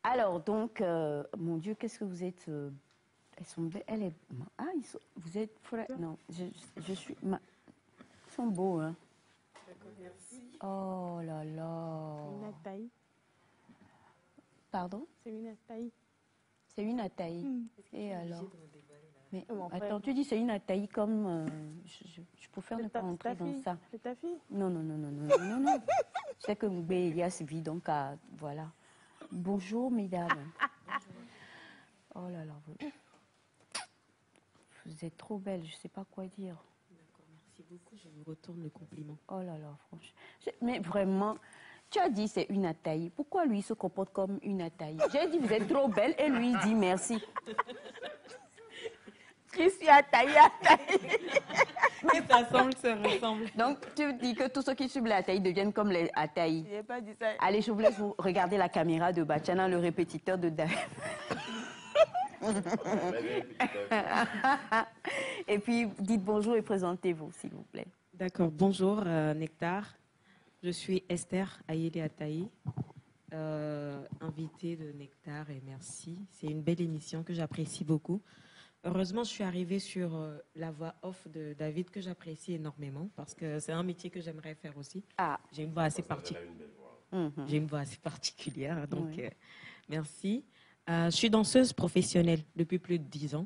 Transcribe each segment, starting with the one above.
Alors, donc, mon Dieu, qu'est-ce que vous êtes elles sont belles. Elle est. Ah, vous êtes. Non, je suis. Ils sont beaux, hein. D'accord, merci. Oh là là. Une taille. Pardon? C'est une taille. C'est une ataï. Et alors? Mais attends, frère. tu dis c'est une ataï comme. Je préfère ne pas entrer dans ça. C'est ta fille? Non, non, non, non, non, non, non, non. Je sais que Moubé Elias vit donc à. Voilà. Bonjour, mesdames. Oh là là, vous êtes trop belle, je ne sais pas quoi dire. D'accord, merci beaucoup, je vous retourne le compliment. Oh là là, franchement. Mais vraiment, tu as dit c'est une ataï. Pourquoi lui il se comporte comme une ataï? J'ai dit vous êtes trop belle et lui il dit merci. Je suis ataï, ataï. Mais ça ressemble. Donc tu dis que tous ceux qui suivent la ataï deviennent comme les ataï. Je n'ai pas dit ça. Allez, je vous laisse vous regarder la caméra de Bachana, le répétiteur de David. Et puis, dites bonjour et présentez-vous, s'il vous plaît. D'accord, bonjour Nectar. Je suis Esther Ayele Ataï, invitée de Nectar et merci. C'est une belle émission que j'apprécie beaucoup. Heureusement, je suis arrivée sur la voix off de David que j'apprécie énormément parce que c'est un métier que j'aimerais faire aussi. Ah. J'ai une voix assez J'ai une voix assez particulière, donc Oui. merci. Je suis danseuse professionnelle depuis plus de 10 ans.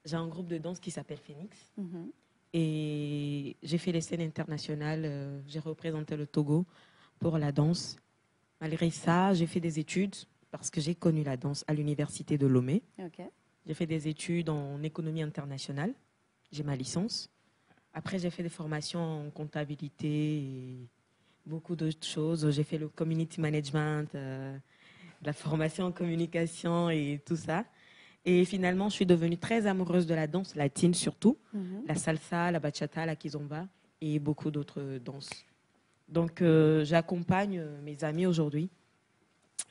J'ai un groupe de danse qui s'appelle Phoenix. Et j'ai fait les scènes internationales. J'ai représenté le Togo pour la danse. Malgré ça, j'ai fait des études parce que j'ai connu la danse à l'université de Lomé. Ok. J'ai fait des études en économie internationale. J'ai ma licence. Après, j'ai fait des formations en comptabilité et beaucoup d'autres choses. J'ai fait le community management, la formation en communication et tout ça. Et finalement, je suis devenue très amoureuse de la danse latine surtout, la salsa, la bachata, la kizomba et beaucoup d'autres danses. Donc, j'accompagne mes amis aujourd'hui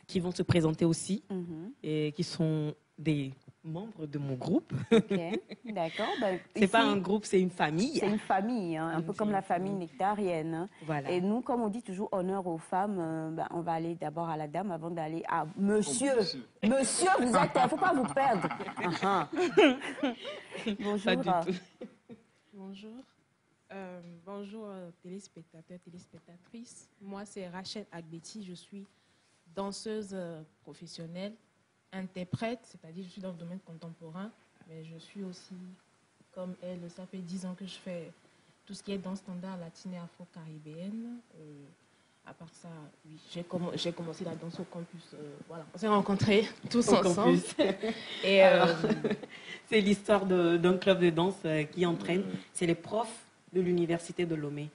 qui vont se présenter aussi et qui sont des membres de mon groupe. Ok, d'accord. Ben, C'est pas un groupe, c'est une famille. C'est une famille, hein, un peu comme la famille nectarienne. Hein. Voilà. Et nous, comme on dit toujours honneur aux femmes, ben, on va aller d'abord à la dame avant d'aller à monsieur. Monsieur, vous êtes, il ne faut pas vous perdre. Bonjour. Pas du tout. Bonjour. Bonjour téléspectateurs, téléspectatrices. Moi, c'est Rachel Agbeti. Je suis danseuse professionnelle, interprète, c'est-à-dire je suis dans le domaine contemporain, mais je suis aussi, comme elle, ça fait 10 ans que je fais tout ce qui est danse standard latine et afro-caribéenne. À part ça, oui, j'ai commencé la danse au campus. Voilà, on s'est rencontrés tous ensemble. Et c'est l'histoire d'un club de danse qui entraîne. C'est les profs de l'université de Lomé.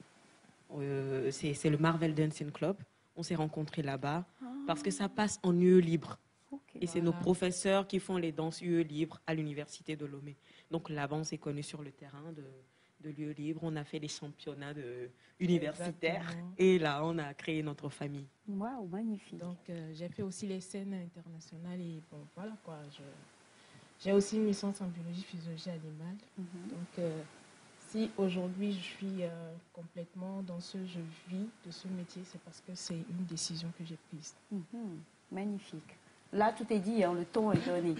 C'est le Marvel Dancing Club. On s'est rencontrés là-bas parce que ça passe en UE libre. Okay. Et c'est nos professeurs qui font les danses UE libre à l'université de Lomé. Donc là-bas, on s'est connus sur le terrain de l'UE libre. On a fait des championnats universitaires. Exactement. Et là, on a créé notre famille. Waouh, magnifique. Donc, j'ai fait aussi les scènes internationales et bon, voilà quoi. J'ai aussi une licence en biologie, physiologie animale. Donc, si aujourd'hui je suis complètement dans je vis de ce métier, c'est parce que c'est une décision que j'ai prise. Magnifique. Là, tout est dit, hein, le ton est donné.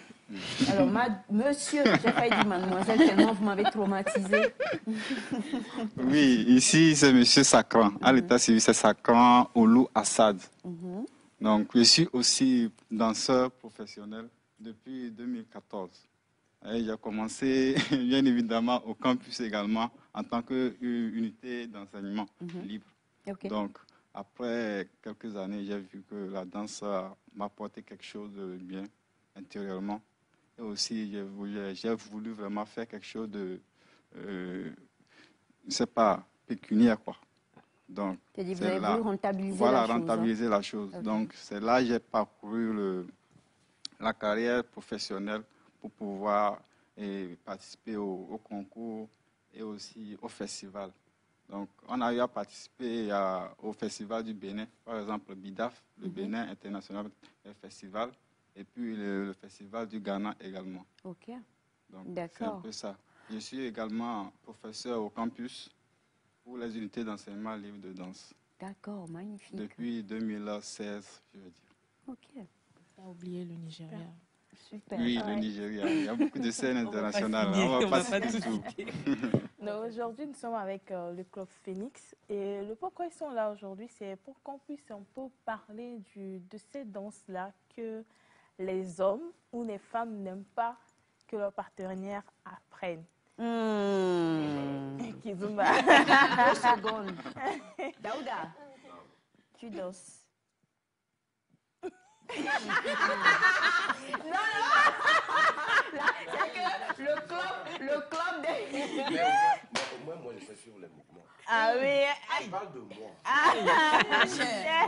Alors, monsieur, j'ai failli dire mademoiselle, tellement vous m'avez traumatisé. Oui, ici, c'est monsieur Sacran. À l'état civil, c'est Sacran Oulou Assad. Donc, je suis aussi danseur professionnel depuis 2014. J'ai commencé, bien évidemment, au campus également, en tant qu'unité d'enseignement libre. Okay. Donc, après quelques années, j'ai vu que la danse m'apportait quelque chose de bien intérieurement. Et aussi, j'ai voulu vraiment faire quelque chose de, je ne sais pas, pécuniaire, quoi. Donc, vous avez voulu rentabiliser voilà, la chose. rentabiliser la chose. Okay. Donc, c'est là que j'ai parcouru la carrière professionnelle pour pouvoir participer au concours et aussi au festival. Donc, on a eu à participer au festival du Bénin, par exemple le BIDAF, le Bénin International Festival, et puis le festival du Ghana également. Ok. Donc, c'est un peu ça. Je suis également professeur au campus pour les unités d'enseignement libre de danse. D'accord, magnifique. Depuis 2016, je veux dire. Ok. pas oublier le Nigeria. Super. Oui, Ouais. le Nigeria. Il y a beaucoup de scènes internationales. finir, On on va va pas pas citer tout tout. Donc aujourd'hui, nous sommes avec le Club Phoenix. Et le pourquoi ils sont là aujourd'hui, c'est pour qu'on puisse un peu parler de ces danses-là que les hommes ou les femmes n'aiment pas que leurs partenaires apprennent. Kizumba. 2 secondes. Daouda, tu danses. Le club des... Mais au moins, moi, je suis sur les mouvements. Ah oui. On parle de moi.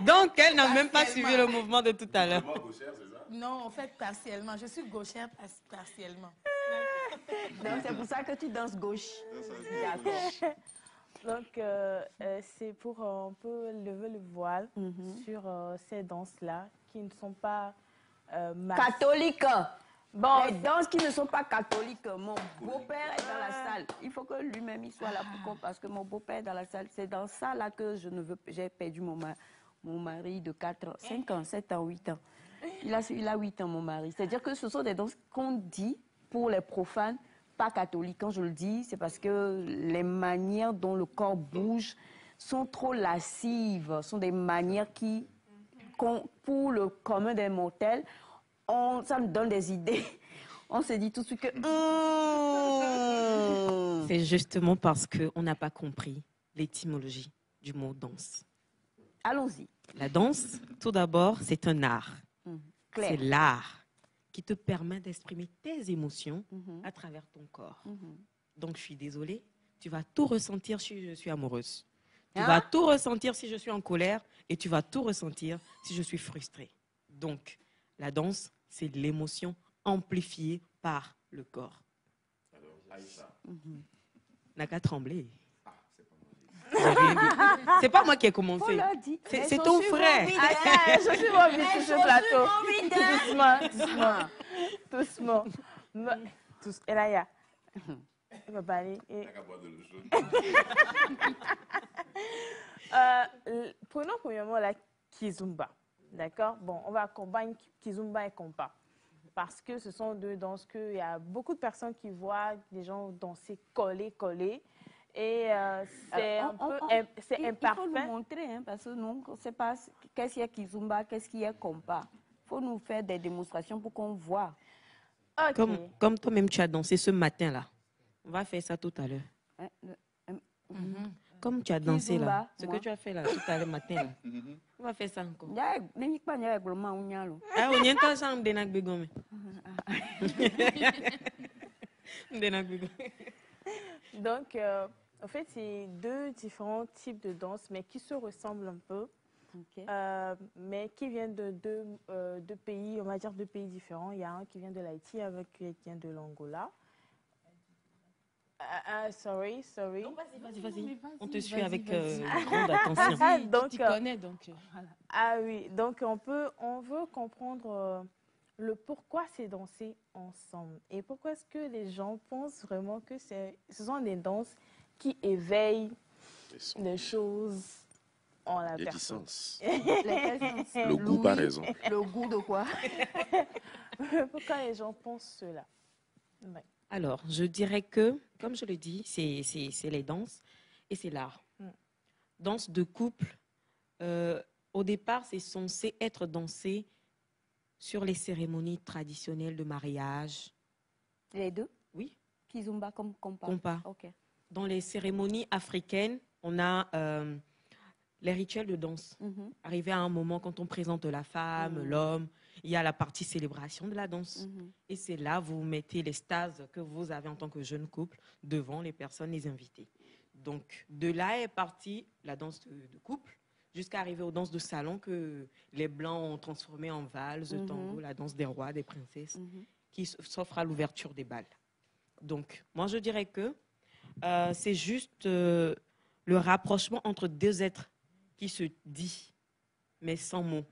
Donc, elle n'a même pas suivi le mouvement de tout à l'heure. Moi, gauchère, c'est ça? Non, en fait, partiellement. Je suis gauchère partiellement. Donc, c'est pour ça que tu danses gauche. D'accord. Donc, c'est pour un peu lever le voile sur ces danses-là qui ne sont pas Catholique. Bon, Les danses qui ne sont pas catholiques. Mon beau-père est dans la salle. Il faut que lui-même il soit là parce que mon beau-père est dans la salle. C'est dans ça là que je ne veux. J'ai perdu mon mari de 4 ans, 5 ans, 7 ans, 8 ans. Il a 8 ans, mon mari. C'est-à-dire que ce sont des danses qu'on dit pour les profanes, pas catholiques. Quand je le dis, c'est parce que les manières dont le corps bouge sont trop lascives. Sont des manières qui, pour le commun des mortels, ça nous donne des idées. On se dit tout de suite que... C'est justement parce qu'on n'a pas compris l'étymologie du mot danse. Allons-y. La danse, tout d'abord, c'est un art. Claire. C'est l'art qui te permet d'exprimer tes émotions à travers ton corps. Donc, je suis désolée, tu vas tout ressentir si je suis amoureuse. Tu vas tout ressentir si je suis en colère et tu vas tout ressentir si je suis frustrée. Donc, la danse, c'est l'émotion amplifiée par le corps. Alors, Aïcha. N'a qu'à trembler. C'est pas moi qui ai commencé. C'est ton frère. je suis mon vite sur ce plateau. Doucement. Elaya. Elle va parler. T'as qu'à boire de l'eau chaude. Prenons premièrement la Kizumba. D'accord? Bon, on va combiner Kizumba et Compa. Parce que ce sont deux danses qu'il y a beaucoup de personnes qui voient des gens danser collés. Et c'est un peu c'est imparfait. Il faut nous montrer, hein, parce que nous, on ne sait pas qu'est-ce qu'il y a Kizumba, qu'est-ce qu'il y a Compa. Il faut nous faire des démonstrations pour qu'on voit. Okay. Comme toi-même, tu as dansé ce matin-là. On va faire ça tout à l'heure. Comme tu as dansé là, ce que tu as fait là tout à l'heure matin là. On va faire ça encore. Ah, on y est ensemble, Denak Begome. Donc, en fait, c'est deux différents types de danse, mais qui se ressemblent un peu, mais qui viennent de deux pays, on va dire deux pays différents. Il y a un qui vient de l'Haïti, avec qui vient de l'Angola. Sorry. Non, vas-y. On te suit avec grande attention. Donc, Tu connais, donc. voilà. Ah oui, donc on veut comprendre le pourquoi c'est danser ensemble. Et pourquoi est-ce que les gens pensent vraiment que ce sont des danses qui éveillent les choses en la Il y a du personne. sens. Le Le goût, par raison. Le goût de quoi? Pourquoi les gens pensent cela? Ouais. Alors, je dirais que, comme je le dis, c'est les danses et c'est l'art. Danse de couple, au départ, c'est censé être dansé sur les cérémonies traditionnelles de mariage. Les deux? Oui. Kizumba comme Compa. Compa. Ok. Dans les cérémonies africaines, on a les rituels de danse. Arrivé à un moment, quand on présente la femme, l'homme, il y a la partie célébration de la danse. Et c'est là vous mettez les stases que vous avez en tant que jeune couple devant les personnes, les invités. Donc, de là est partie la danse de couple, jusqu'à arriver aux danses de salon que les Blancs ont transformé en valse, tango, la danse des rois, des princesses, qui s'offre à l'ouverture des bals. Donc, moi, je dirais que c'est juste le rapprochement entre deux êtres qui se dit, mais sans mots.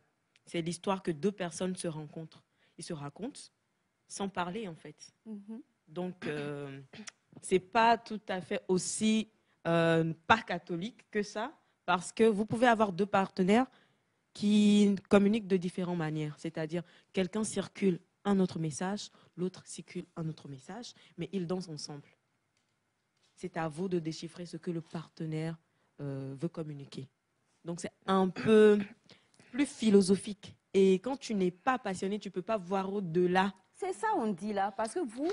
C'est l'histoire que deux personnes se rencontrent. Ils se racontent sans parler, en fait. Donc, c'est pas tout à fait aussi pas catholique que ça, parce que vous pouvez avoir deux partenaires qui communiquent de différentes manières. C'est-à-dire, quelqu'un circule un autre message, l'autre circule un autre message, mais ils dansent ensemble. C'est à vous de déchiffrer ce que le partenaire veut communiquer. Donc, c'est un peu plus philosophique. Et quand tu n'es pas passionné, tu ne peux pas voir au-delà. C'est ça on dit là, parce que vous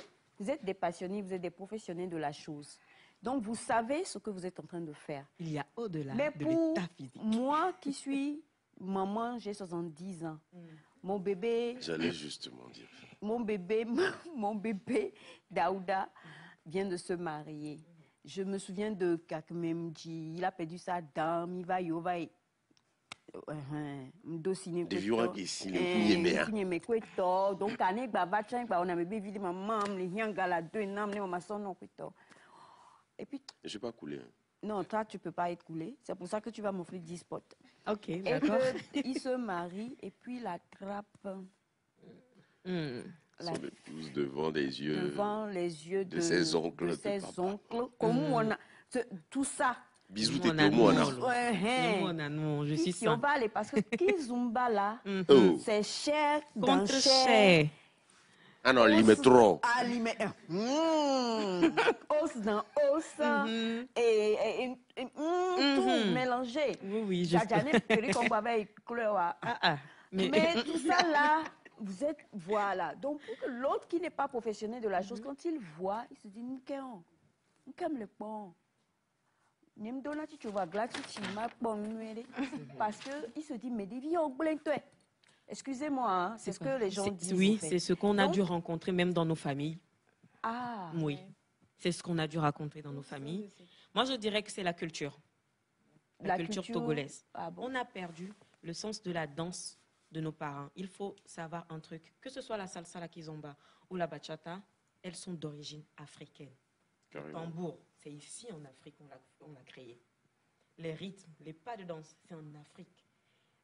êtes des passionnés, vous êtes des professionnels de la chose. Donc, vous savez ce que vous êtes en train de faire. Il y a au-delà Mais de pour l'état physique. moi qui suis maman, j'ai 70 ans. Mon bébé, J'allais justement dire. mon bébé Daouda vient de se marier. Je me souviens de Kakmemji, il a perdu sa dame, il va y aller. Des violents qui ici, les donc et puis je ne vais pas couler. non, toi tu peux pas être coulé, c'est pour ça que tu vas m'offrir 10 spots. Ok, Et d'accord. il se marie et puis il attrape Son épouse devant les yeux, devant les yeux de ses oncles. de ses oncles. Comment on a tout ça. Bisous, Mon t'étais au moins là. amour. Non, je suis Si on ça. va aller parce que Kizumba là, Oh. c'est cher dans Contre cher. cher. Ah non, il met trop. Os dans os et tout mélangé. Oui, je Jajane peri comme avec couleur. Mais, Mais tout ça là, vous êtes voilà. Donc pour que l'autre qui n'est pas professionnel de la chose, quand il voit, il se dit nickel, le bon. Tu vois parce que il se dit mais des excusez-moi, hein, c'est ce que les gens disent. Oui, en fait. c'est ce qu'on a Donc- dû rencontrer même dans nos familles. Ah, Oui, c'est ce qu'on a dû rencontrer dans nos familles. Moi, je dirais que c'est la culture. La culture togolaise. Ah bon? On a perdu le sens de la danse de nos parents. Il faut savoir un truc. Que ce soit la salsa, la kizomba ou la bachata, elles sont d'origine africaine. Le Carrément. tambour, c'est ici en Afrique qu'on l'a créé. Les rythmes, les pas de danse, c'est en Afrique.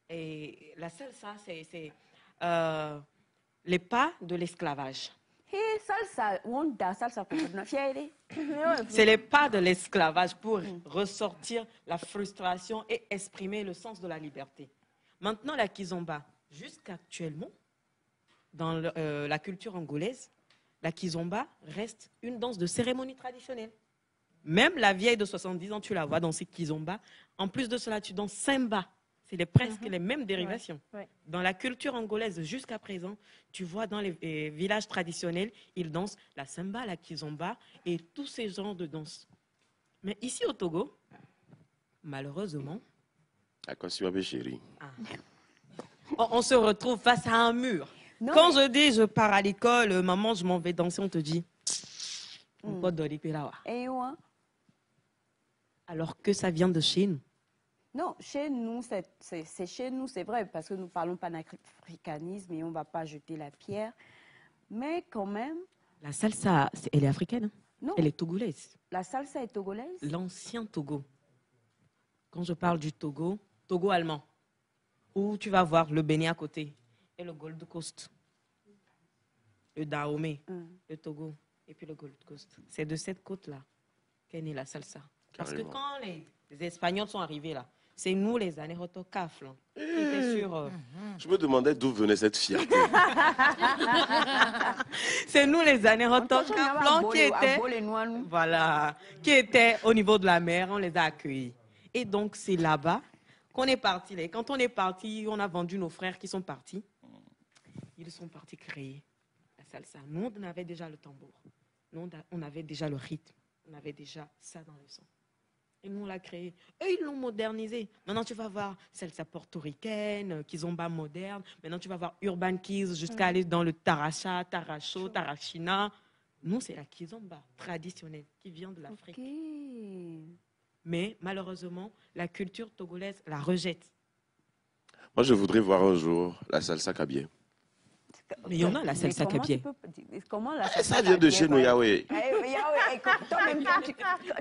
Et la salsa, c'est les pas de l'esclavage. Hey, salsa, wanda, salsa, C'est les pas de l'esclavage pour ressortir la frustration et exprimer le sens de la liberté. Maintenant, la kizomba, jusqu'actuellement, dans la culture angolaise, la kizomba reste une danse de cérémonie traditionnelle. Même la vieille de 70 ans, tu la vois danser kizomba. En plus de cela, tu danses samba. C'est presque les mêmes dérivations. Ouais. Dans la culture angolaise, jusqu'à présent, tu vois dans les villages traditionnels, ils dansent la samba, la kizomba et tous ces genres de danse. Mais ici au Togo, malheureusement, À quoi tu vas, chérie? on se retrouve face à un mur. Non, Quand je dis je pars à l'école, maman, je m'en vais danser, on te dit on peut donner pelawa. Et ouais. Alors que ça vient de chez nous. Non, chez nous, c'est chez nous, c'est vrai, parce que nous parlons panafricanisme et on ne va pas jeter la pierre. Mais quand même, La salsa, elle est africaine, hein? non, Elle est togolaise. la salsa est togolaise. L'ancien Togo. Quand je parle du Togo, Togo allemand, où tu vas voir le Bénin à côté et le Gold Coast, le Dahomey, le Togo et puis le Gold Coast. C'est de cette côte-là qu'est née la salsa. Parce que Carrément. quand les Espagnols sont arrivés là, c'est nous les anérotos CAF là, qui étaient sur... Je me demandais d'où venait cette fierté. c'est nous les anérotos CAF qui étaient... Voilà, qui étaient au niveau de la mer, on les a accueillis. Et donc, c'est là-bas qu'on est parti. Et quand on est parti, on a vendu nos frères qui sont partis. Ils sont partis créer la salsa. Nous, on avait déjà le tambour. Nous, on avait déjà le rythme. On avait déjà ça dans le sang. Et nous, on l'a créé. Eux, ils l'ont modernisé. Maintenant, tu vas voir salsa portoricaine, kizomba moderne. Maintenant, tu vas voir urban kiz jusqu'à aller dans le taracha, taracho, tarachina. Nous, c'est la kizomba traditionnelle qui vient de l'Afrique. Ok. Mais malheureusement, la culture togolaise la rejette. Moi, je voudrais voir un jour la salsa kabie. Mais il y en a la salsa kabie. Comment la Ça salsa vient de kabie, chez nous, ouais. Yahweh. Toi-même,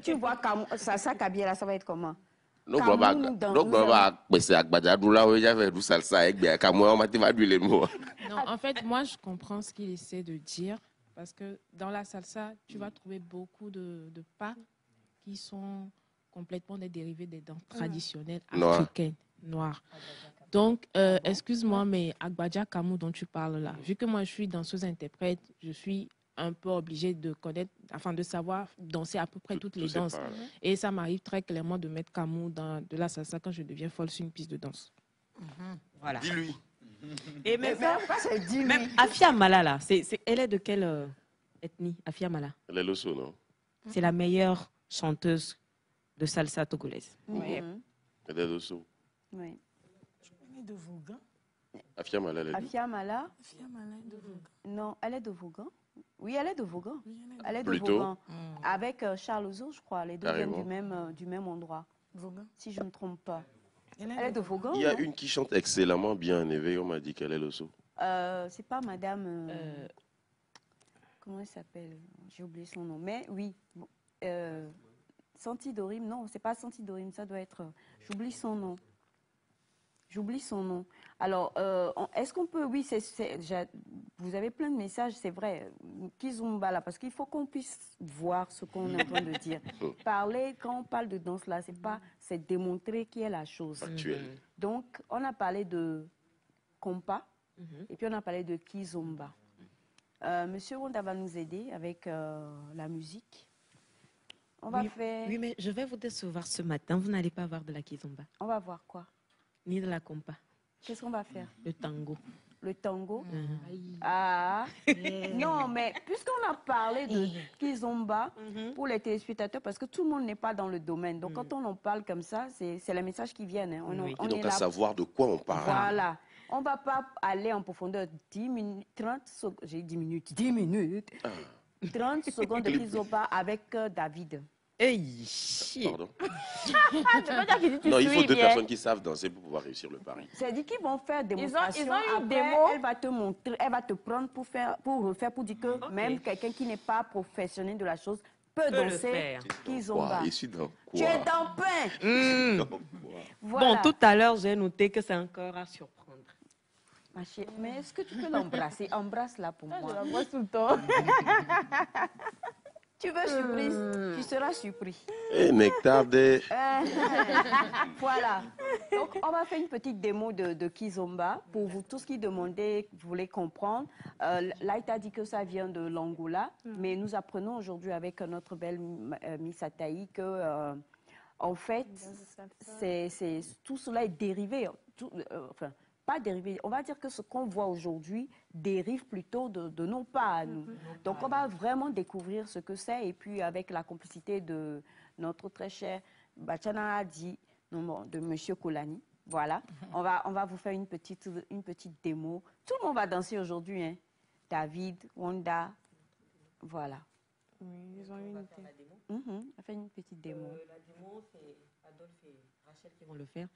tu vois comme salsa kabie là, ça va être comment? Donc, on va passer à Gbadjadoula, où il y avait du salsa avec bien. Comme moi, on m'a dit, va le mot. Non, en fait, moi, je comprends ce qu'il essaie de dire. Parce que dans la salsa, tu vas trouver beaucoup de pas qui sont complètement des dérivés des danses traditionnelles Noir. africaines, noires. Donc, excuse-moi, mais Agbadja Kamou dont tu parles là, vu que moi je suis danseuse-interprète, je suis un peu obligée de connaître, enfin de savoir danser à peu près toutes les danses. Et ça m'arrive très clairement de mettre Kamou dans de la salsa quand je deviens folle sur une piste de danse. Voilà. Dis-lui. Et même, dis-lui. même Afia Mala, là, elle est de quelle ethnie, Afia Mala? Elle est Loso, non? C'est la meilleure chanteuse de salsa togolaise. Oui. Elle est Loso. Oui. Elle est de Vougan. Afia Mala, elle est d'où? Afia Mala? Afia Mala est de Vougan. Non, elle est de Vougan. Oui, elle est de Vougan. Elle est de Plutôt. Vougan. Avec Charles Ozo, je crois. Les deux viennent du même endroit. Vougan. Si je ne me trompe pas. Elle est de Vougan. Il y a une qui chante excellemment bien en éveil. On m'a dit qu'elle est Loso. C'est pas madame... comment elle s'appelle? J'ai oublié son nom. Mais oui. Santi Dorim. Non, c'est pas Santi Dorim. Ça doit être... J'oublie son nom. J'oublie son nom. Alors, est-ce qu'on peut... Oui, vous avez plein de messages, c'est vrai. Kizumba, là, parce qu'il faut qu'on puisse voir ce qu'on est en train de dire. Parler, quand on parle de danse, là, c'est démontrer qui est la chose. Actuelle. Donc, on a parlé de compas, et puis on a parlé de Kizumba. Monsieur Ronda va nous aider avec la musique. On va faire... Oui, mais je vais vous décevoir ce matin. Vous n'allez pas avoir de la kizomba. On va voir quoi? Ni de la compa. Qu'est-ce qu'on va faire? Le tango. Le tango? Ah, non, mais puisqu'on a parlé de kizomba pour les téléspectateurs, parce que tout le monde n'est pas dans le domaine. Donc, quand on en parle comme ça, c'est les messages qui viennent. Hein. On donc, à savoir de quoi on parle. Voilà. On ne va pas aller en profondeur 10 minutes, 30 secondes. J'ai 10 minutes. 10 minutes. 30 secondes de kizomba avec David. Hey, pardon. Non, il faut deux personnes qui savent danser pour pouvoir réussir le pari. C'est dit qu'ils vont faire des démonstrations. Ils ont eu après, des mots. Elle va te montrer, elle va te prendre pour refaire, pour dire que même quelqu'un qui n'est pas professionnel de la chose peut danser kizomba. Je suis dans quoi? Tu es dans pain. Voilà. Bon, tout à l'heure, j'ai noté que c'est encore à surprendre. Ma chérie, mais est-ce que tu peux l'embrasser? Embrasse-la pour moi. Je l'embrasse tout le temps. Tu veux surprise? Tu seras surpris. Et nectar de... Voilà. Donc, on va faire une petite démo de kizomba pour vous tous qui demandez, vous voulez comprendre. Là, il a dit que ça vient de l'Angola, mais nous apprenons aujourd'hui avec notre belle Miss Ataï que, en fait, tout cela est dérivé. Enfin, pas dérivé. On va dire que ce qu'on voit aujourd'hui dérive plutôt de nos pas à nous. Donc, on va vraiment découvrir ce que c'est. Et puis, avec la complicité de notre très cher Bachana Adi, de M. Kolani. Voilà. On va vous faire une petite démo. Tout le monde va danser aujourd'hui. Hein. David, Wanda. Voilà. Oui, ils ont eu une On va faire une petite démo. La démo, c'est Adolphe et Rachel qui vont le faire.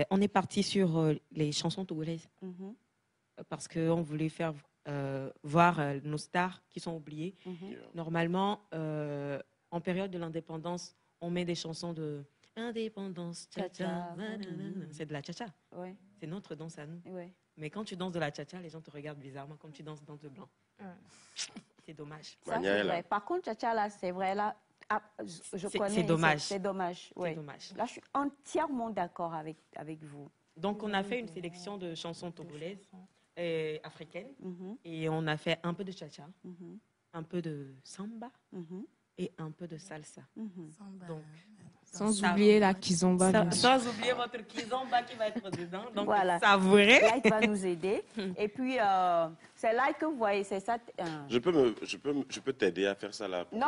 On est parti sur les chansons togolaises parce qu'on voulait faire voir nos stars qui sont oubliées. Normalement, en période de l'indépendance, on met des chansons de indépendance, cha-cha, c'est de la cha-cha. Ouais. C'est notre danse à nous. Ouais. Mais quand tu danses de la cha-cha, les gens te regardent bizarrement comme tu danses dans le blanc. C'est dommage. Ça, c'est vrai. Par contre, cha-cha, là, c'est vrai. Là, je connais. C'est dommage. C'est dommage. Ouais. Dommage. Là, je suis entièrement d'accord avec vous. Donc, on a fait une sélection de chansons togolaises, africaines, et on a fait un peu de cha-cha, un peu de samba et un peu de salsa. Donc, sans oublier la kizomba. Sans oublier votre kizomba qui va être dedans. Donc, voilà. Savourez. Light va nous aider. Et puis, c'est Light que vous voyez, c'est ça. Je peux t'aider à faire ça là. Non.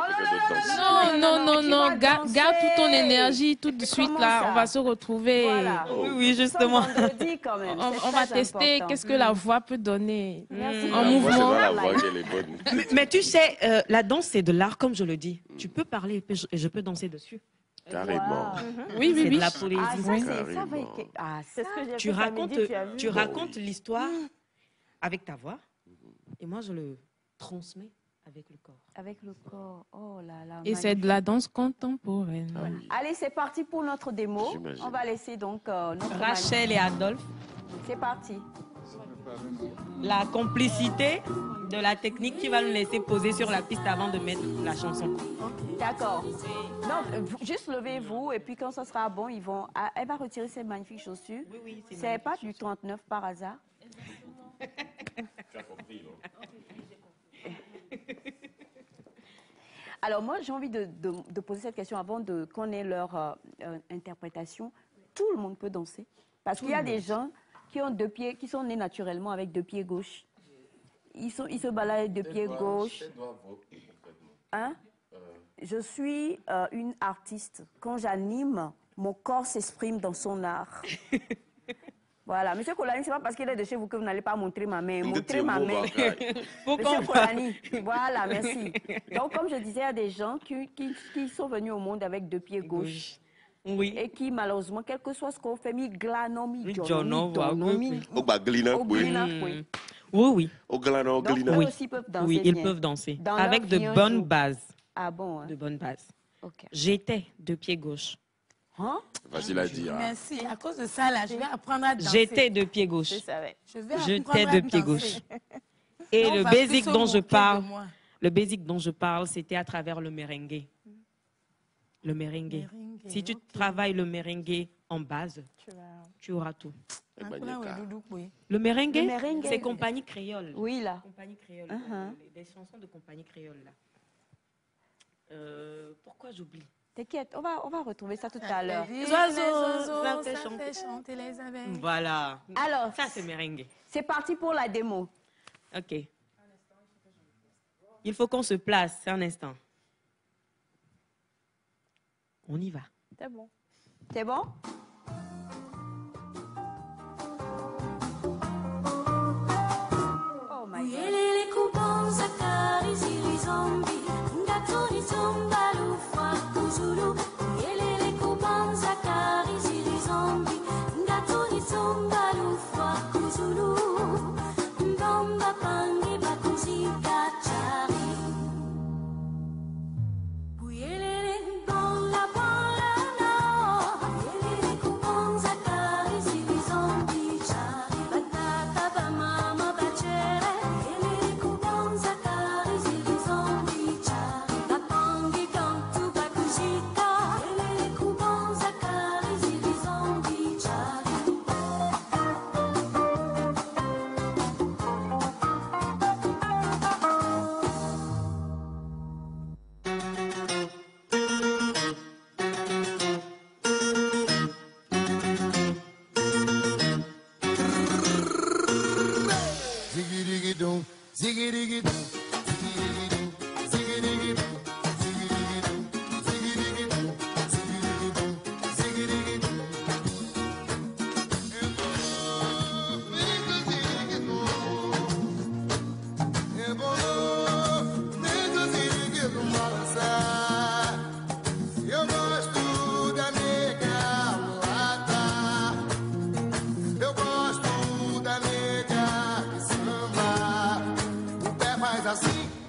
Garde toute ton énergie tout de suite là. Ça? On va se retrouver. Voilà. Oui, justement. Vendredi, quand même. On va tester qu'est-ce que la voix peut donner en mouvement. mouvement. C'est dans la voix qu'elle est bonne. Mais tu sais, la danse, c'est de l'art, comme je le dis. Tu peux parler et je peux danser dessus. Carrément. Oui. C'est de la poésie. C'est ce que j'ai Tu racontes l'histoire avec ta voix et moi, je le transmets avec le corps. Avec le corps. Oh là là. Et c'est de la danse contemporaine. Ah oui. Allez, c'est parti pour notre démo. On va laisser donc notre Rachel et Adolphe. C'est parti. La complicité de la technique qui va nous laisser poser sur la piste avant de mettre la chanson. Ok. D'accord. Donc, juste levez-vous et puis quand ça sera bon, ils vont... Elle va retirer ses magnifiques chaussures. Oui, oui, c'est pas du 39 par hasard. Tu as compris, non? Alors moi, j'ai envie de poser cette question avant qu'on ait leur interprétation. Tout le monde peut danser. Parce qu'il y a des gens qui ont deux pieds, qui sont nés naturellement avec deux pieds gauche. Ils se baladent avec deux pieds gauche. Hein? Je suis une artiste. Quand j'anime, mon corps s'exprime dans son art. Voilà. Monsieur Kolani, ce n'est pas parce qu'il est de chez vous que vous n'allez pas montrer ma main. Montrez ma main. Monsieur Kolani, voilà, merci. Donc, comme je disais, il y a des gens qui sont venus au monde avec deux pieds gauche. Oui. Et qui, malheureusement, quel que soit ce qu'on fait, mi glano, mi Oui, oui. Donc, eux aussi peuvent danser. Oui, ils peuvent danser. Avec de bonnes bases. Ah bon, hein? De bonnes bases. Okay. J'étais de pied gauche. Hein? Facile à dire. Merci. À cause de ça, là, je vais apprendre à danser. J'étais de pied gauche. Je savais. J'étais de pied gauche. Et Non, le parce qu'ils basic sont dont je moqués de parle, moi. le basic dont je parle, c'était à travers le merengue. Le merengue. Merengue, Si tu ok. travailles le merengue en base, tu auras tout. Le merengue, c'est compagnie créole. Oui, là. Compagnie créole. Les chansons de compagnie créole, là. Pourquoi j'oublie? T'inquiète, on va retrouver ça tout à l'heure. Les oiseaux, ça fait chanter les abeilles. Voilà. Alors, Ça, c'est merengue. c'est parti pour la démo. OK. Il faut qu'on se place un instant. On y va. C'est bon. C'est bon? Oh my God.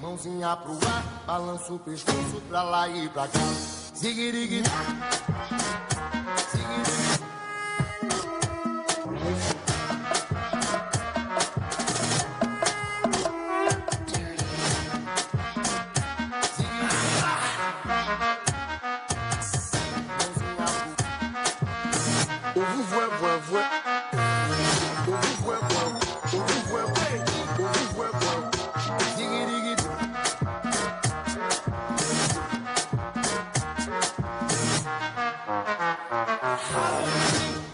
Mãozinha pro ar, balança o pescoço pra lá e pra cá. Ziguirigue, ziguirigue.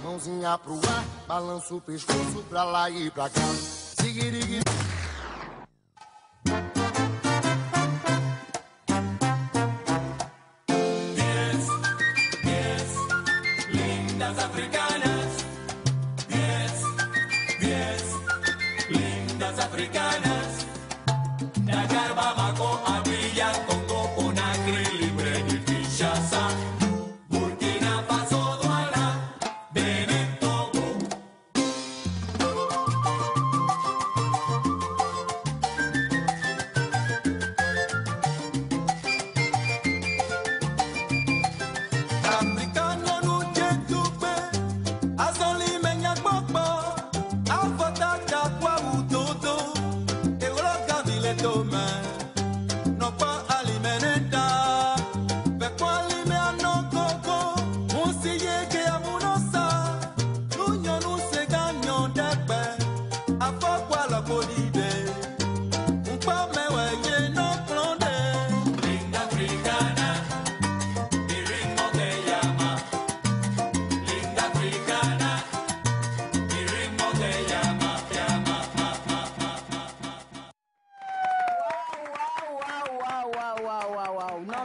Mãozinha pro ar, balança o pescoço pra lá e pra cá. Ziguirigue. Lindas africanas, 10 lindas africanas. Da Garba, Maco, Abidjan, Congo, Conakry, Libreville, Kinshasa, Burkina Faso, Douala, Benin, Togo. Africano no Jetupe, Azoli Menya Gbogbo, Afota Takwa Utoto, Euroka Vile Tome,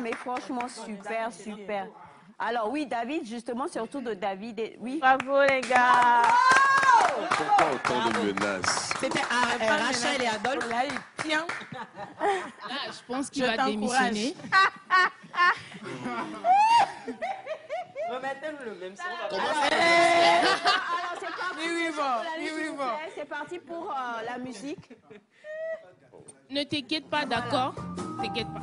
mais franchement, super, super. Alors oui, David, justement, surtout de David. Oui. Bravo les gars. Pourquoi autant de menaces? C'était Rachel et Adolphe. Là, tiens. Là, je pense qu'il va démissionner. Remettez-nous le même son. Alors, c'est parti. Oui, bon. C'est parti pour la musique. Ne t'inquiète pas, d'accord? T'inquiète pas.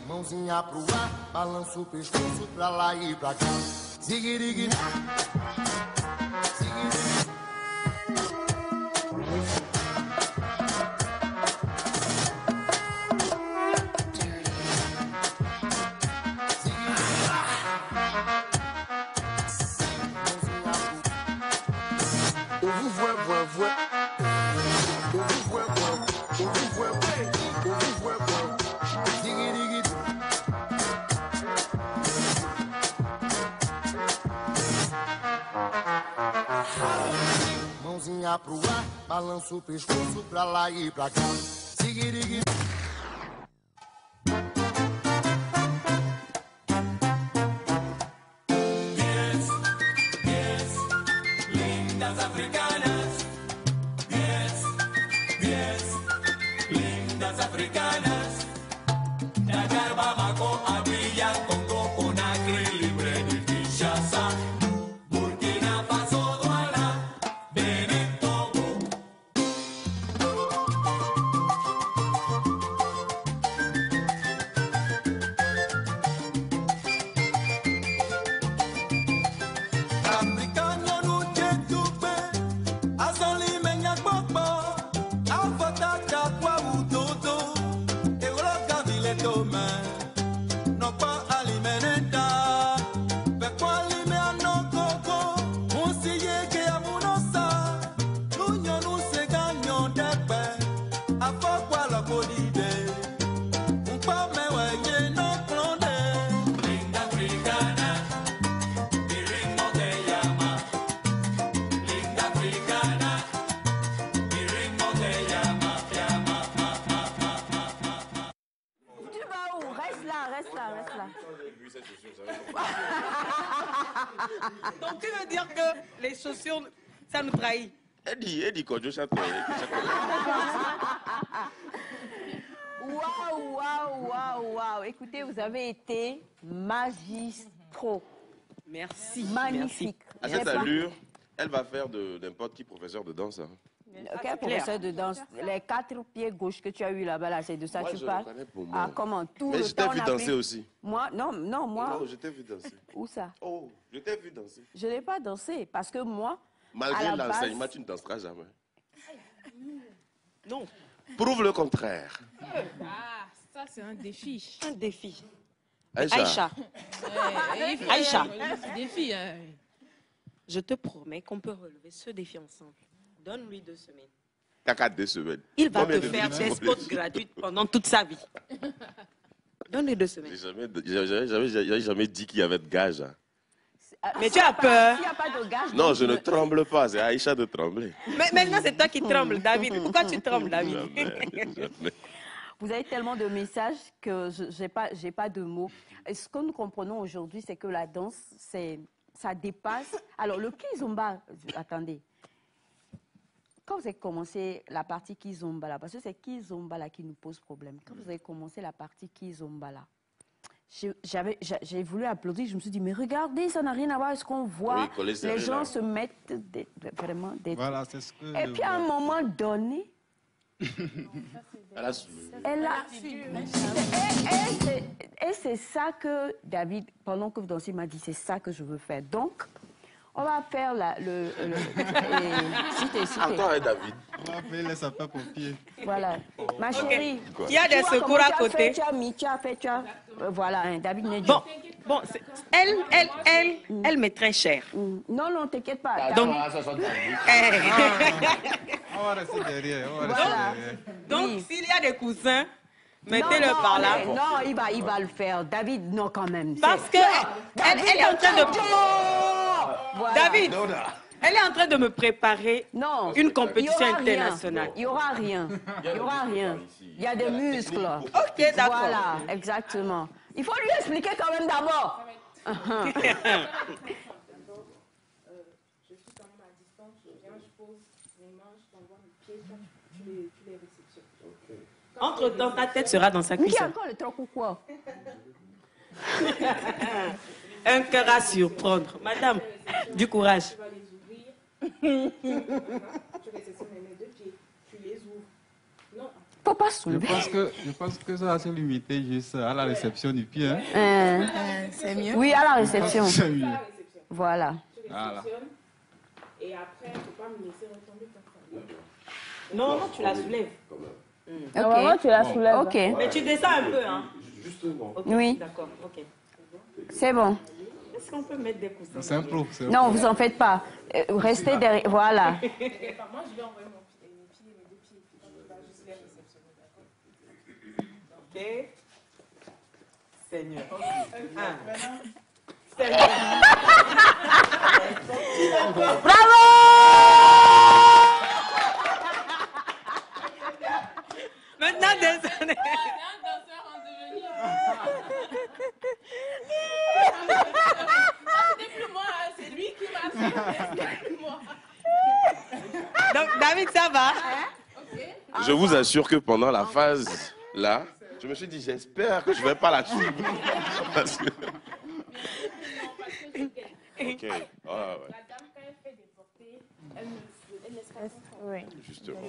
Mãozinha pro ar, balança o pescoço pra lá e pra cá. Ziguirigue, ziguirigue. Mãozinha pro ar, balança o pescoço pra lá e pra cá. Ziguirigue. Lindas africanas. 10, lindas africanas. Da Garba Maco, Abidjan, Congo, Conakry, Libre de Kinshasa. Burkina Faso, Douala, Benin, Togo. Africano no Chetupe, Azoli Menya Gbogbo, Alfata Chakwa Utoto, Euroka Viletome, Nokpa Alimenenda, Bekwa Lime Anokoko, Monsiye Ke Amunosa, Nunyo Nuse Ganyo Depe, Afokwa Lokodide, Mpa Mewe Ye No Klonde, Linda Africana. Mi ritmo te llama, linda africana. Mi ritmo te llama, llama, Tu vas où? Reste là, reste là, reste là. Donc tu veux dire que les chaussures, ça nous trahit? Eddie, quand je chante, Waouh. Écoutez, vous avez été magistraux. Merci. Magnifique. à cette allure, elle va faire de n'importe qui professeur de danse. Hein. Quel professeur de danse? Les 4 pieds gauches que tu as eu là-bas, là, c'est de ça Moi, que tu je parles? le connais pour moi. Ah, comment? Tout Mais le je t'ai temps, vu on a danser pris- aussi. Moi, non, moi. Non, je t'ai vu danser. Où ça? Oh, je t'ai vu danser. Je n'ai pas dansé parce que moi, Malgré à la l'enseignement, base, tu ne danseras jamais. Non. Prouve le contraire. Ah, ça, c'est un défi. Un défi. Aïcha. Aïcha, Aïcha. Défi. je te promets qu'on peut relever ce défi ensemble. Donne-lui 2 semaines. T'as qu'à 2 semaines. Il va Combien te de faire minutes des vous spots voulez? gratuits pendant toute sa vie. Donne-lui 2 semaines. J'ai jamais dit qu'il y avait de gage. Hein. Mais tu as peur. S'il n'y a pas de gage, Non, donc je ne tremble pas. C'est Aïcha de trembler. Mais maintenant, c'est toi qui trembles, David. Pourquoi tu trembles, David? Jamais. Vous avez tellement de messages que je n'ai pas de mots. Et ce que nous comprenons aujourd'hui, c'est que la danse, ça dépasse. Alors, le kizomba, attendez. Quand vous avez commencé la partie kizomba là, parce que c'est kizomba là qui nous pose problème. Quand vous avez commencé la partie kizomba là, j'ai voulu applaudir, je me suis dit, mais regardez, ça n'a rien à voir avec ce qu'on voit. Oui, les gens se mettent vraiment des... Voilà, c'est ce que... Et puis à un moment donné, et c'est ça que David, pendant que vous dansez, m'a dit, c'est ça que je veux faire. Donc, on va faire Attends, hein, David. On va faire les sapeurs-pompiers. Voilà. Ma chérie. Il y a des secours à côté. Voilà, hein, David n'est Bon, elle m'est très chère. Non, non, t'inquiète pas. Donc, On va rester derrière. donc s'il y a des cousins, mettez-le par là. Non, il va le faire. David, non, quand même. Parce que elle est en train de... Voilà. David, elle est en train de me préparer une compétition internationale. Il n'y aura rien. Il n'y aura rien. Il y a des muscles. Ok, d'accord. Voilà, exactement. Il faut lui expliquer quand même d'abord. Je suis quand même à distance, je viens, je pose mes mains, je t'envoie mes pieds, toi, tu les réceptionnes. Entre-temps, ta tête sera dans sa Qui a cuisson. encore le troc ou quoi? Un cœur à surprendre. Madame, du courage. Tu vas les ouvrir. Tu réceptionnes mes deux pieds, tu les ouvres. Non. Faut pas soulever. Je pense que ça va se limiter juste à la réception du pied. Hein? C'est mieux. Oui, à la réception. C'est mieux. Voilà. Tu réceptionnes et après, il ne faut pas me laisser retomber comme ça. Non, non, tu la soulèves. Ok. Tu la soulèves. Ok. Mais tu descends un peu, hein. Justement. Ok, Oui. d'accord, ok. C'est bon. Est-ce qu'on peut mettre des coussins? C'est un pro. Non, vous en faites pas. Restez derrière. Voilà. Moi, je vais envoyer mes pieds, mes deux pieds, puis tu vas juste les réceptionner, d'accord? Ok. Seigneur. Bravo! Maintenant, descendez. Un danseur en devenir. C'était plus moi, hein, c'est lui qui m'a fait. C'était plus moi. Donc, David, ça va? Je vous assure que pendant la phase là, je me suis dit, j'espère que je ne vais pas la suivre. Parce que... Ok. Ah, ouais. La dame, quand elle fait des portées, elle laisse pas Oui. Justement.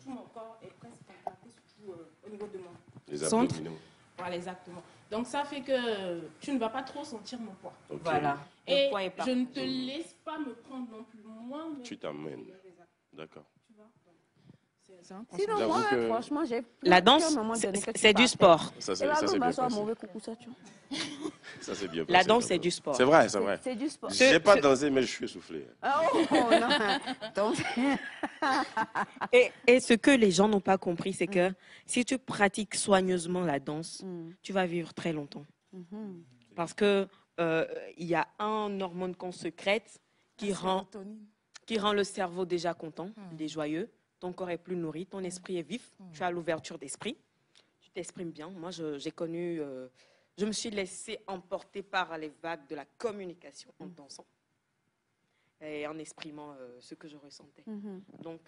tout mon corps est presque contracté, surtout au niveau de mon Les centre. abdominaux. Voilà, exactement. Donc, ça fait que tu ne vas pas trop sentir mon poids. Ok. Voilà. Et Le poids est je ne te partout. laisse pas me prendre non plus. Moi, mais... Tu t'amènes. D'accord. C'est un Sinon, J'avoue moi, que- franchement, j'ai... La danse, c'est du sport. Ça, Et c'est là, ça, c'est bien un passé. mauvais coucou, ça, tu vois. Ça, c'est bien La passé, danse, quand c'est même. du sport. C'est vrai, c'est vrai. C'est du sport. J'ai pas dansé, mais je suis essoufflé. Oh, non. Donc, Et ce que les gens n'ont pas compris, c'est que si tu pratiques soigneusement la danse, tu vas vivre très longtemps. Parce que il y a un hormone qu'on sécrète qui rend le cerveau déjà content, il est joyeux, ton corps est plus nourri, ton esprit est vif, tu as l'ouverture d'esprit, tu t'exprimes bien. Moi, j'ai connu, je me suis laissée emporter par les vagues de la communication en dansant et en exprimant ce que je ressentais. Donc,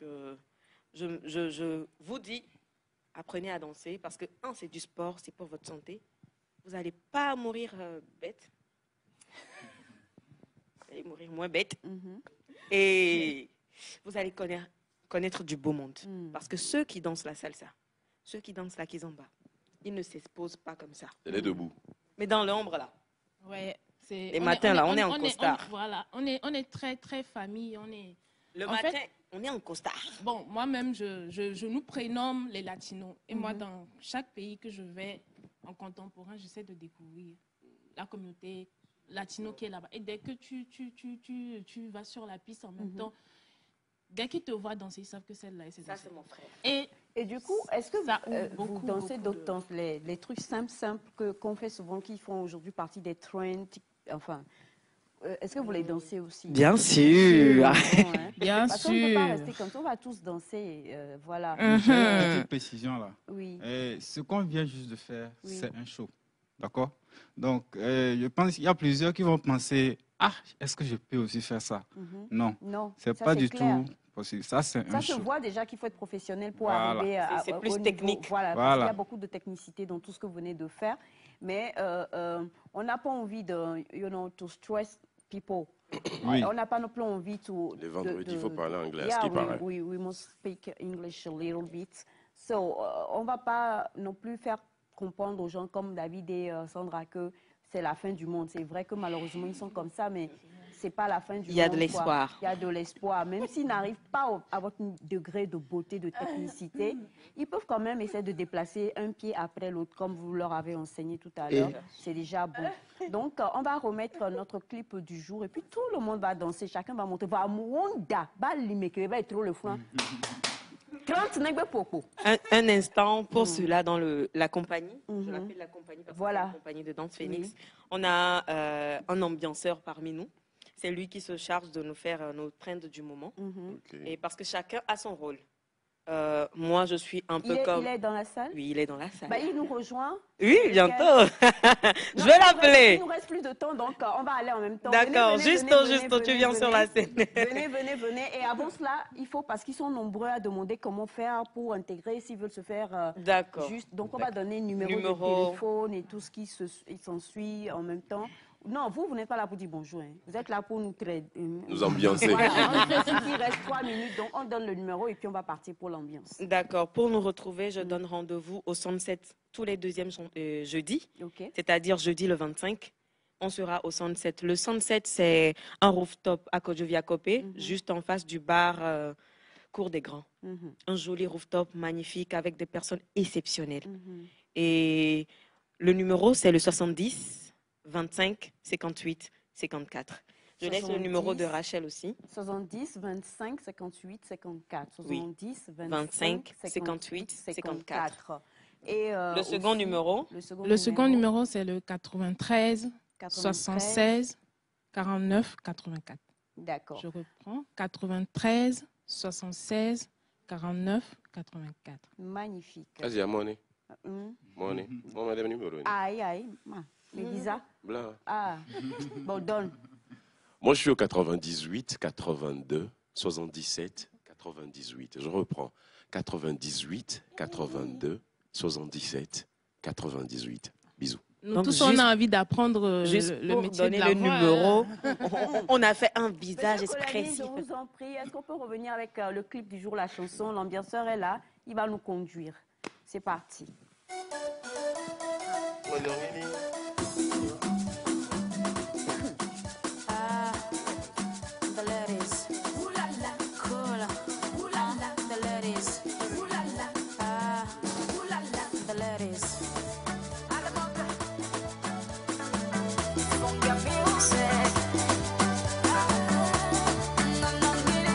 je vous dis, apprenez à danser parce que, un, c'est du sport, c'est pour votre santé. Vous n'allez pas mourir bête. Vous allez mourir moins bête. Et vous allez connaître du beau monde. Parce que ceux qui dansent la salsa, ceux qui dansent la kizomba, ils ne s'exposent pas comme ça. Elle est debout. Mais dans l'ombre, là. Ouais, c'est... Les matins, là, on est en costard. Voilà, on est très, très famille. Le En matin, fait, on est en costard. bon, moi-même, je nous prénomme les latinos. Et moi, dans chaque pays que je vais en contemporain, j'essaie de découvrir la communauté latino qui est là-bas. Et dès que tu vas sur la piste en même temps, Dès qu'ils te voient danser, ils savent que celle-là, c'est Ça, c'est mon frère. Et du coup, est-ce que Ça ouvre vous beaucoup, dansez beaucoup d'autres danses, les trucs simples qu'on fait souvent, qui font aujourd'hui partie des trends, enfin, est-ce que vous les dansez aussi? Bien sûr. Bien Parce qu'on ne peut pas sûr. rester comme ça, on va tous danser, voilà. J'ai une petite précision là. Oui. Ce qu'on vient juste de faire, Oui. c'est un show. D'accord? Donc, je pense qu'il y a plusieurs qui vont penser, ah, est-ce que je peux aussi faire ça? Non, Non, c'est ça, pas c'est du clair. tout possible. Ça, c'est Ça un se show. voit déjà qu'il faut être professionnel pour Voilà. arriver à C'est au plus niveau. technique. Voilà, parce qu'il y Voilà. a beaucoup de technicité dans tout ce que vous venez de faire. Mais on n'a pas envie de, to stress people. Oui. On n'a pas non plus envie de... Les vendredis, il faut parler anglais, à ce Yeah, qui paraît. we must speak English a little bit. So, on ne va pas non plus faire comprendre aux gens comme David et Sandra que c'est la fin du monde. C'est vrai que malheureusement, ils sont comme ça, mais c'est pas la fin du monde. Il y a de quoi. l'espoir. Il y a de l'espoir. Même s'ils n'arrivent pas à votre degré de beauté, de technicité, ils peuvent quand même essayer de déplacer un pied après l'autre, comme vous leur avez enseigné tout à l'heure. C'est déjà bon. Donc, on va remettre notre clip du jour et puis tout le monde va danser. Chacun va monter. Va Mwonda, va limeke, va être trop le flanc. 30 nègres popo. Un instant pour ceux-là dans la compagnie. Je l'appelle la compagnie parce que Voilà. c'est la compagnie de danse Phoenix. Oui. On a un ambianceur parmi nous. C'est lui qui se charge de nous faire nos trends du moment. Ok. Et parce que chacun a son rôle. Moi, je suis un peu comme... Il est dans la salle? Oui, il est dans la salle. Bah, il nous rejoint. Oui, bientôt. Je Non, vais l'appeler. Il nous reste plus de temps, donc on va aller en même temps. D'accord, Venez, juste tu viens sur la scène. Venez. Et avant cela, il faut, parce qu'ils sont nombreux à demander comment faire pour intégrer, s'ils veulent se faire D'accord. juste. Donc, on va donner numéro de téléphone et tout ce qui s'ensuit en même temps. Non, vous n'êtes pas là pour dire bonjour. Hein. Vous êtes là pour Nous ambiancer. Voilà, on sait qu'il reste 3 minutes, donc on donne le numéro et puis on va partir pour l'ambiance. D'accord. Pour nous retrouver, je donne rendez-vous au Sunset tous les deuxièmes jeudis, Ok. c'est-à-dire jeudi le 25. On sera au Sunset. Le Sunset, c'est un rooftop à Kodjoviakopé, juste en face du bar Cour des Grands. Un joli rooftop magnifique avec des personnes exceptionnelles. Et le numéro, c'est le 70 25 58 54. Je laisse le numéro de Rachel aussi. 70 25 58 54. 70 25 58 54. Et le second aussi, numéro. Le second numéro, c'est le 93 76 49 84. D'accord. Je reprends. 93 76 49 84. Magnifique. Vas-y, à monnaie. Monnaie. Bon, madame numéro. Aïe. Lisa. Blanc. Ah. Bon, donne. Moi, je suis au 98, 82, 77, 98. Je reprends. 98, 82, 77, 98. Bisous. Nous Donc, tous, on a envie d'apprendre juste le pour métier donner de la le voix, numéro. hein. On a fait un visage Monsieur Kolani, expressif. je vous en prie, est-ce qu'on peut revenir avec le clip du jour, la chanson? L'ambianceur est là, il va nous conduire. C'est parti. The ladies. Ooh la la. Cool. Ooh la la. The ladies. Ooh la la. Ooh la la. The ladies. Cumbia music. No, no, mire.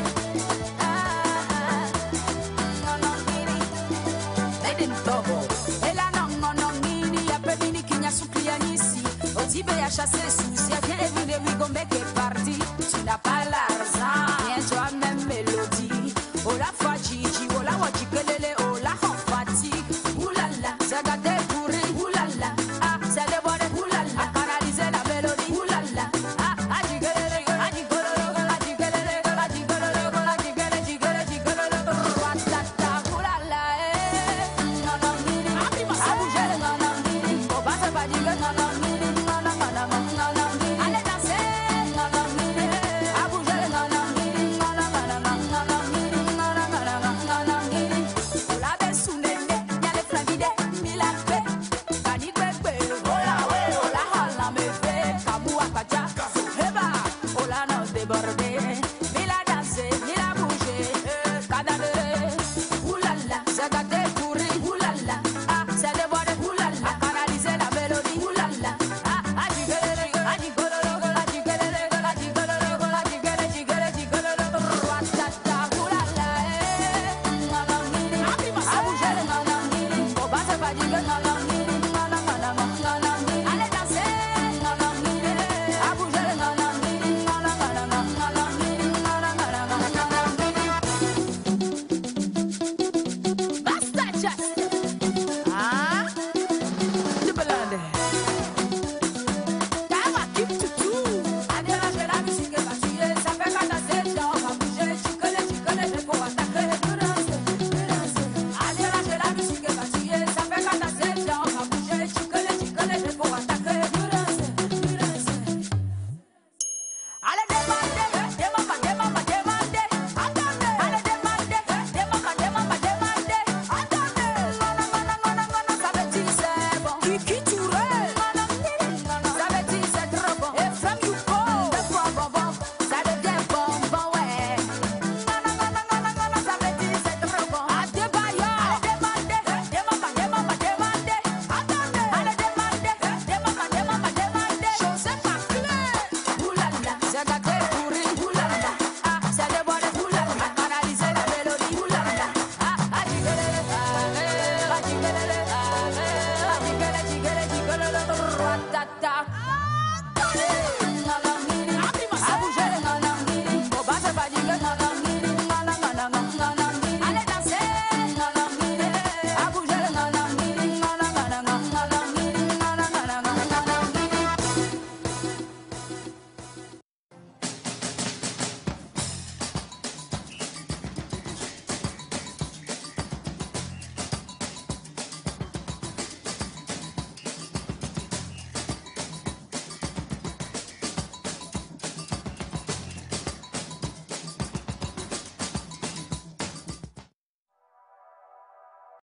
No, no, mire. They didn't double. Ela no, mini. Ya pe mini kinya suplia nisi. Otibe ya chasse sous. Ya bien every day we gon' make it.